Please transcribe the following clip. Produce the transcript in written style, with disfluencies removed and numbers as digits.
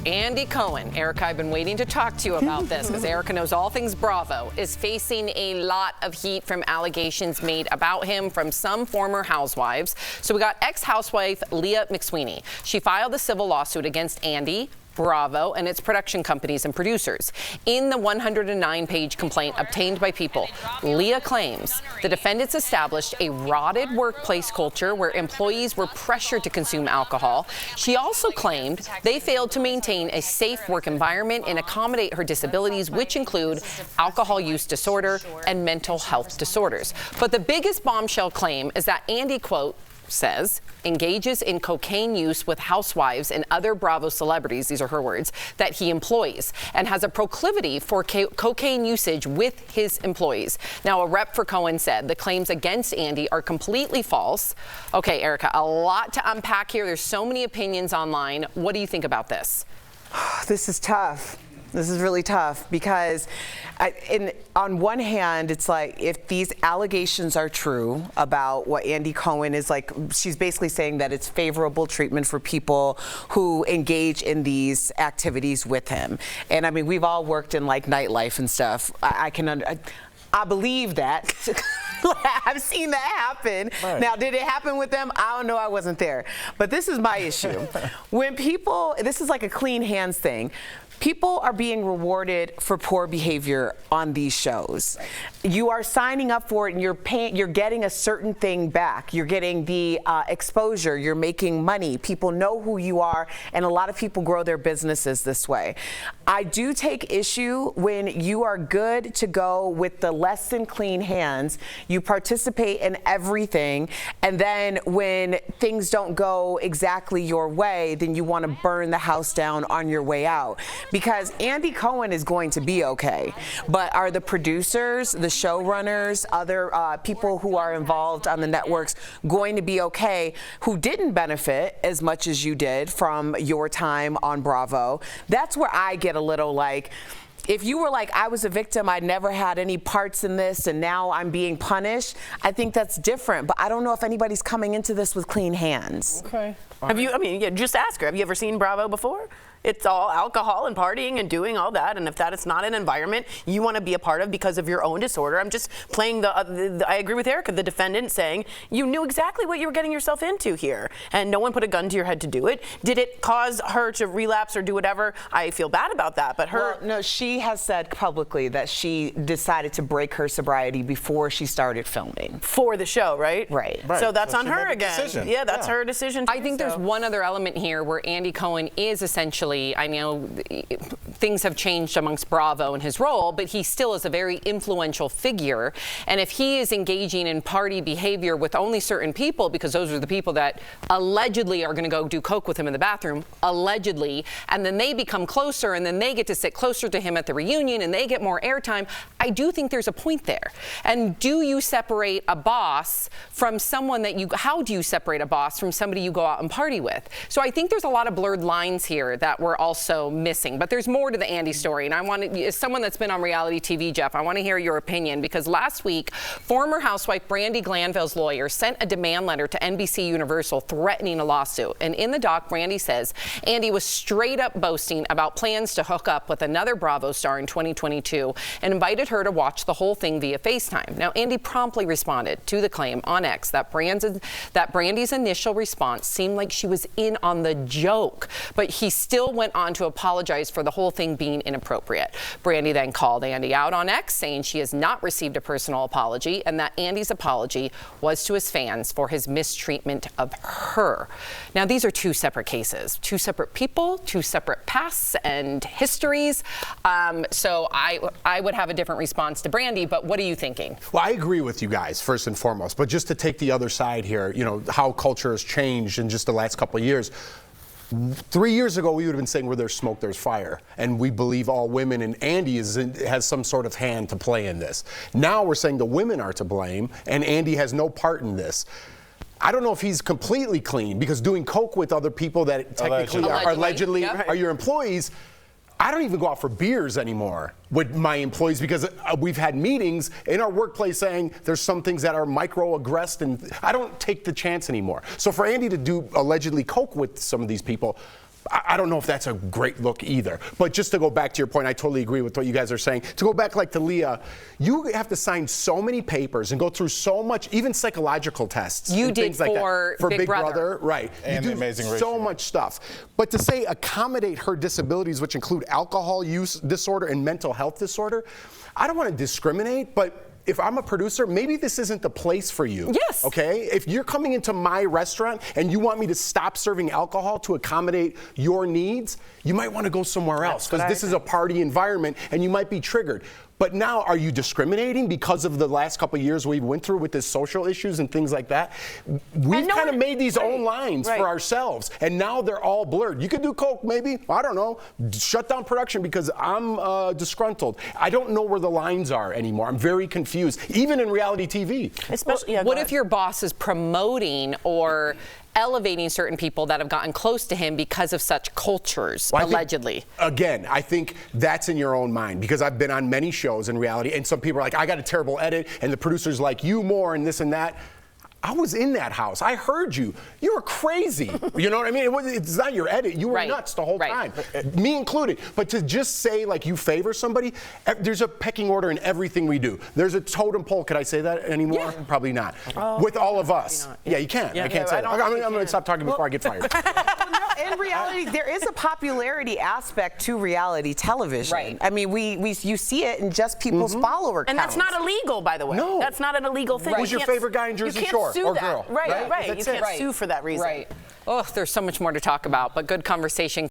Andy Cohen. Erica, I've been waiting to talk to you about this because Erica knows all things Bravo, is facing a lot of heat from allegations made about him from some former housewives. So we got ex-housewife Leah McSweeney. She filed a civil lawsuit against Andy, Bravo, and its production companies and producers. In the 109-page complaint obtained by People, Leah claims the defendants established a rotted workplace culture where employees were pressured to consume alcohol. She also claimed they failed to maintain a safe work environment and accommodate her disabilities, which include alcohol use disorder and mental health disorders. But the biggest bombshell claim is that Andy, quote, says, engages in cocaine use with housewives and other Bravo celebrities, these are her words, that he employs, and has a proclivity for cocaine usage with his employees. Now, a rep for Cohen said the claims against Andy are completely false. Okay, Erica, a lot to unpack here. There's so many opinions online. What do you think about this? This is tough. This is really tough because on one hand, it's like if these allegations are true about what Andy Cohen is like, she's basically saying that it's favorable treatment for people who engage in these activities with him. And I mean, we've all worked in like nightlife and stuff. I believe that. I've seen that happen. Right. Now, did it happen with them? I don't know. I wasn't there. But this is my issue. When people, this is like a clean hands thing. People are being rewarded for poor behavior on these shows. You are signing up for it and you're getting a certain thing back. You're getting the exposure, you're making money. People know who you are, and a lot of people grow their businesses this way. I do take issue when you are good to go with the less than clean hands. You participate in everything, and then when things don't go exactly your way, then you want to burn the house down on your way out. Because Andy Cohen is going to be okay, but are the producers, the showrunners, other people who are involved on the networks going to be okay who didn't benefit as much as you did from your time on Bravo? That's where I get a little like, if you were like, I was a victim, I never had any parts in this, and now I'm being punished, I think that's different. But I don't know if anybody's coming into this with clean hands. Okay. Have you, I mean, yeah, just ask her, have you ever seen Bravo before? It's all alcohol and partying and doing all that, and if that is not an environment you want to be a part of because of your own disorder, I'm just playing I agree with Erica, the defendant saying you knew exactly what you were getting yourself into here, and no one put a gun to your head to do it. Did it cause her to relapse or do whatever? I feel bad about that, but her... Well, no, she has said publicly that she decided to break her sobriety before she started filming. For the show, right? Right. So that's on her again. Yeah, that's her decision. I think there's one other element here where Andy Cohen is essentially, I know things have changed amongst Bravo and his role, but he still is a very influential figure. And if he is engaging in party behavior with only certain people, because those are the people that allegedly are going to go do coke with him in the bathroom, allegedly, and then they become closer and then they get to sit closer to him at the reunion and they get more airtime, I do think there's a point there. And do you separate a boss from someone that how do you separate a boss from somebody you go out and party with? So I think there's a lot of blurred lines here that we're also missing. But there's more to the Andy story, and I want to, as someone that's been on reality TV, Jeff, I want to hear your opinion, because last week, former housewife Brandi Glanville's lawyer sent a demand letter to NBC Universal threatening a lawsuit. And in the doc, Brandi says Andy was straight up boasting about plans to hook up with another Bravo star in 2022 and invited her to watch the whole thing via FaceTime. Now, Andy promptly responded to the claim on X that Brandi's initial response seemed like she was in on the joke, but he still went on to apologize for the whole thing being inappropriate. Brandi then called Andy out on X, saying she has not received a personal apology and that Andy's apology was to his fans for his mistreatment of her. Now, these are two separate cases, two separate people, two separate pasts and histories. So I would have a different response to Brandi, but what are you thinking? Well, I agree with you guys, first and foremost, but just to take the other side here, you know, how culture has changed in just the last couple of years. 3 years ago, we would have been saying where there's smoke, there's fire. And we believe all women, and Andy has some sort of hand to play in this. Now we're saying the women are to blame, and Andy has no part in this. I don't know if he's completely clean, because doing coke with other people that technically allegedly are your employees, I don't even go out for beers anymore with my employees because we've had meetings in our workplace saying there's some things that are microaggressed, and I don't take the chance anymore. So for Andy to do allegedly coke with some of these people, I don't know if that's a great look either. But just to go back to your point, I totally agree with what you guys are saying. To go back like to Leah, you have to sign so many papers and go through so much, even psychological tests. You and did things like for that. Big Brother. Right. And you The do Amazing Race. so much stuff. But to say accommodate her disabilities, which include alcohol use disorder and mental health disorder, I don't want to discriminate, but if I'm a producer, maybe this isn't the place for you. Yes. Okay? If you're coming into my restaurant and you want me to stop serving alcohol to accommodate your needs, you might want to go somewhere else because this is a party environment and you might be triggered. But now, are you discriminating because of the last couple of years we went through with this social issues and things like that? We've kind of made these own lines for ourselves, and now they're all blurred. You could do coke, maybe. I don't know. Shut down production because I'm disgruntled. I don't know where the lines are anymore. I'm very confused, even in reality TV. Especially, what if your boss is promoting or elevating certain people that have gotten close to him because of such cultures, allegedly? I think that's in your own mind because I've been on many shows in reality and some people are like, I got a terrible edit and the producer's like, you more and this and that. I was in that house. I heard you. You were crazy. You know what I mean? It's not your edit. You were nuts the whole time, me included. But to just say like you favor somebody, there's a pecking order in everything we do. There's a totem pole. Could I say that anymore? Yeah. Probably not. With all of us. Yeah, you can. I can't say that. I'm going to stop talking before I get fired. In reality, there is a popularity aspect to reality television. Right. I mean, you see it in just people's follower counts. And that's not illegal, by the way. No. That's not an illegal thing. Who's your favorite guy in Jersey Shore? Sue or that. girl? Right. You can't That's it. sue for that reason. Right. Oh, there's so much more to talk about, but good conversation.